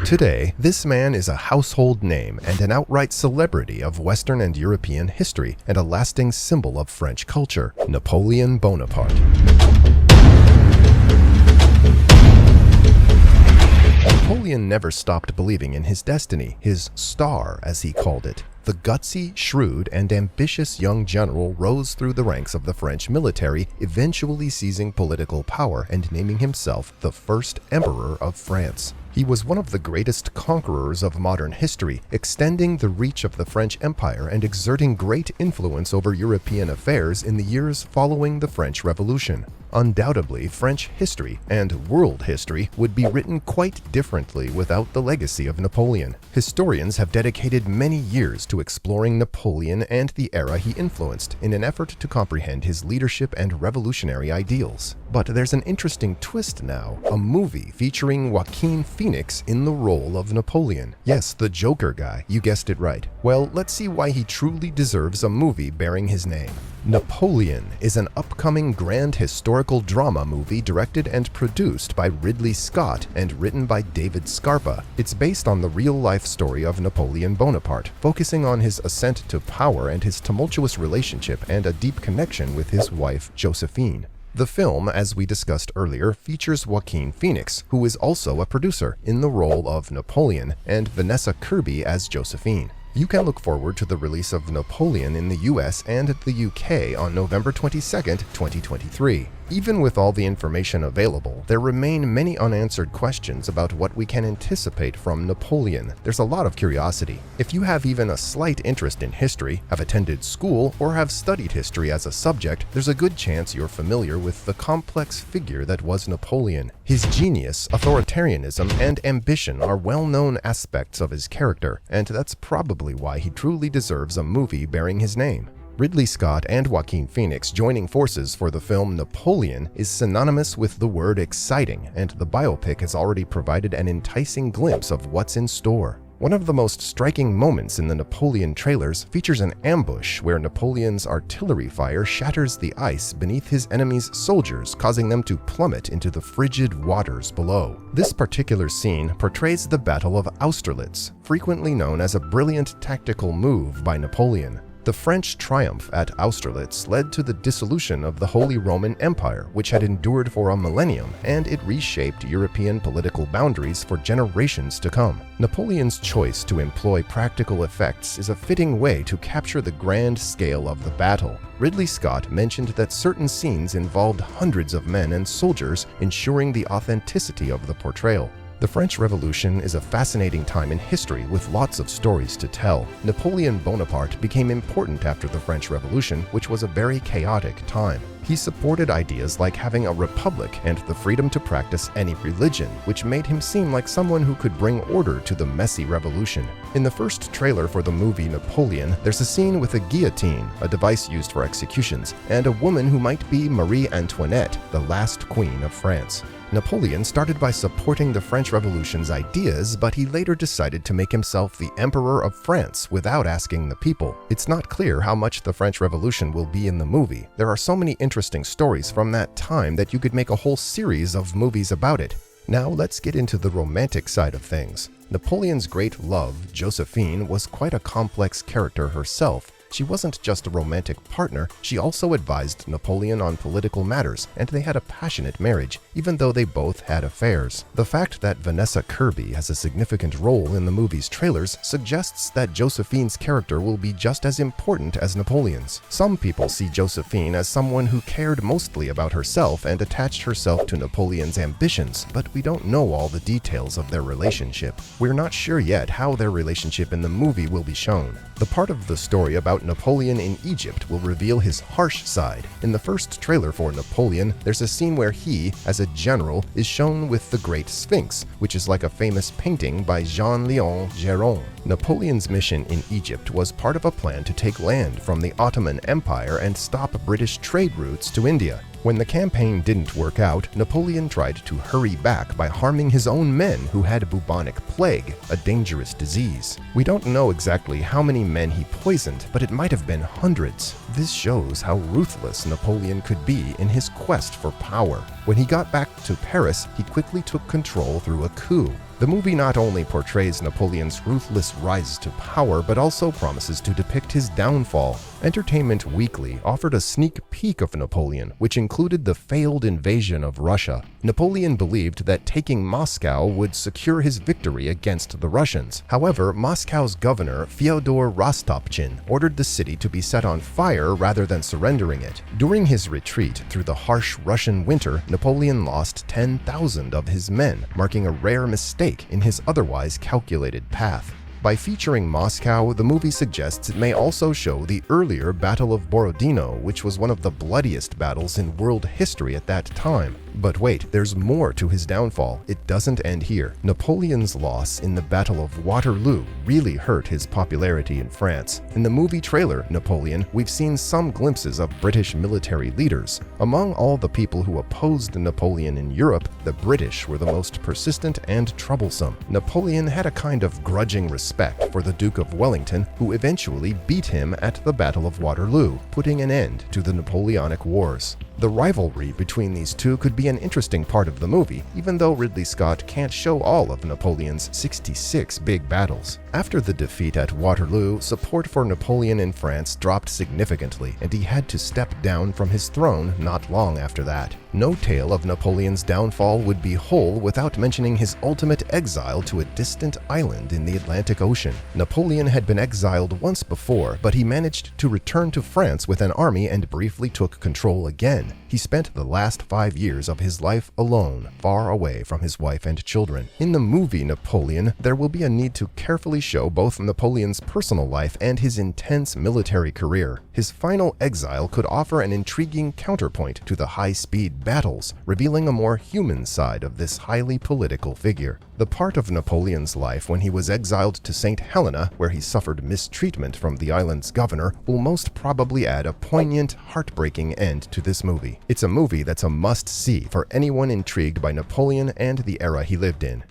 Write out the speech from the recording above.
Today, this man is a household name and an outright celebrity of Western and European history and a lasting symbol of French culture, Napoleon Bonaparte. Napoleon never stopped believing in his destiny, his star, as he called it. The gutsy, shrewd, and ambitious young general rose through the ranks of the French military, eventually seizing political power and naming himself the first emperor of France. He was one of the greatest conquerors of modern history, extending the reach of the French Empire and exerting great influence over European affairs in the years following the French Revolution. Undoubtedly, French history and world history would be written quite differently without the legacy of Napoleon. Historians have dedicated many years to exploring Napoleon and the era he influenced in an effort to comprehend his leadership and revolutionary ideals. But there's an interesting twist now, a movie featuring Joaquin Phoenix in the role of Napoleon. Yes, the Joker guy, you guessed it right. Well, let's see why he truly deserves a movie bearing his name. Napoleon is an upcoming grand historical drama movie directed and produced by Ridley Scott and written by David Scarpa. It's based on the real-life story of Napoleon Bonaparte, focusing on his ascent to power and his tumultuous relationship and a deep connection with his wife, Josephine. The film, as we discussed earlier, features Joaquin Phoenix, who is also a producer, in the role of Napoleon, and Vanessa Kirby as Josephine. You can look forward to the release of Napoleon in the US and the UK on November 22, 2023. Even with all the information available, there remain many unanswered questions about what we can anticipate from Napoleon. There's a lot of curiosity. If you have even a slight interest in history, have attended school, or have studied history as a subject, there's a good chance you're familiar with the complex figure that was Napoleon. His genius, authoritarianism, and ambition are well-known aspects of his character, and that's probably why he truly deserves a movie bearing his name. Ridley Scott and Joaquin Phoenix joining forces for the film Napoleon is synonymous with the word exciting, and the biopic has already provided an enticing glimpse of what's in store. One of the most striking moments in the Napoleon trailers features an ambush where Napoleon's artillery fire shatters the ice beneath his enemy's soldiers, causing them to plummet into the frigid waters below. This particular scene portrays the Battle of Austerlitz, frequently known as a brilliant tactical move by Napoleon. The French triumph at Austerlitz led to the dissolution of the Holy Roman Empire, which had endured for a millennium, and it reshaped European political boundaries for generations to come. Napoleon's choice to employ practical effects is a fitting way to capture the grand scale of the battle. Ridley Scott mentioned that certain scenes involved hundreds of men and soldiers, ensuring the authenticity of the portrayal. The French Revolution is a fascinating time in history with lots of stories to tell. Napoleon Bonaparte became important after the French Revolution, which was a very chaotic time. He supported ideas like having a republic and the freedom to practice any religion, which made him seem like someone who could bring order to the messy revolution. In the first trailer for the movie Napoleon, there's a scene with a guillotine, a device used for executions, and a woman who might be Marie Antoinette, the last queen of France. Napoleon started by supporting the French Revolution's ideas, but he later decided to make himself the Emperor of France without asking the people. It's not clear how much the French Revolution will be in the movie. There are so many interesting stories from that time that you could make a whole series of movies about it. Now let's get into the romantic side of things. Napoleon's great love, Josephine, was quite a complex character herself. She wasn't just a romantic partner, she also advised Napoleon on political matters, and they had a passionate marriage, even though they both had affairs. The fact that Vanessa Kirby has a significant role in the movie's trailers suggests that Josephine's character will be just as important as Napoleon's. Some people see Josephine as someone who cared mostly about herself and attached herself to Napoleon's ambitions, but we don't know all the details of their relationship. We're not sure yet how their relationship in the movie will be shown. The part of the story about Napoleon in Egypt will reveal his harsh side. In the first trailer for Napoleon, there's a scene where he, as a general, is shown with the Great Sphinx, which is like a famous painting by Jean-Léon Gérôme. Napoleon's mission in Egypt was part of a plan to take land from the Ottoman Empire and stop British trade routes to India. When the campaign didn't work out, Napoleon tried to hurry back by harming his own men who had bubonic plague, a dangerous disease. We don't know exactly how many men he poisoned, but it might have been hundreds. This shows how ruthless Napoleon could be in his quest for power. When he got back to Paris, he quickly took control through a coup. The movie not only portrays Napoleon's ruthless rise to power, but also promises to depict his downfall. Entertainment Weekly offered a sneak peek of Napoleon, which included the failed invasion of Russia. Napoleon believed that taking Moscow would secure his victory against the Russians. However, Moscow's governor, Fyodor Rostopchin, ordered the city to be set on fire rather than surrendering it. During his retreat through the harsh Russian winter, Napoleon lost 10,000 of his men, marking a rare mistake in his otherwise calculated path. By featuring Moscow, the movie suggests it may also show the earlier Battle of Borodino, which was one of the bloodiest battles in world history at that time. But wait, there's more to his downfall. It doesn't end here. Napoleon's loss in the Battle of Waterloo really hurt his popularity in France. In the movie trailer, Napoleon, we've seen some glimpses of British military leaders. Among all the people who opposed Napoleon in Europe, the British were the most persistent and troublesome. Napoleon had a kind of grudging respect for the Duke of Wellington, who eventually beat him at the Battle of Waterloo, putting an end to the Napoleonic Wars. The rivalry between these two could be an interesting part of the movie, even though Ridley Scott can't show all of Napoleon's 66 big battles. After the defeat at Waterloo, support for Napoleon in France dropped significantly, and he had to step down from his throne not long after that. No tale of Napoleon's downfall would be whole without mentioning his ultimate exile to a distant island in the Atlantic Ocean. Napoleon had been exiled once before, but he managed to return to France with an army and briefly took control again. He spent the last 5 years of his life alone, far away from his wife and children. In the movie Napoleon, there will be a need to carefully show both Napoleon's personal life and his intense military career. His final exile could offer an intriguing counterpoint to the high-speed battles, revealing a more human side of this highly political figure. The part of Napoleon's life when he was exiled to St. Helena, where he suffered mistreatment from the island's governor, will most probably add a poignant, heartbreaking end to this movie. It's a movie that's a must-see for anyone intrigued by Napoleon and the era he lived in.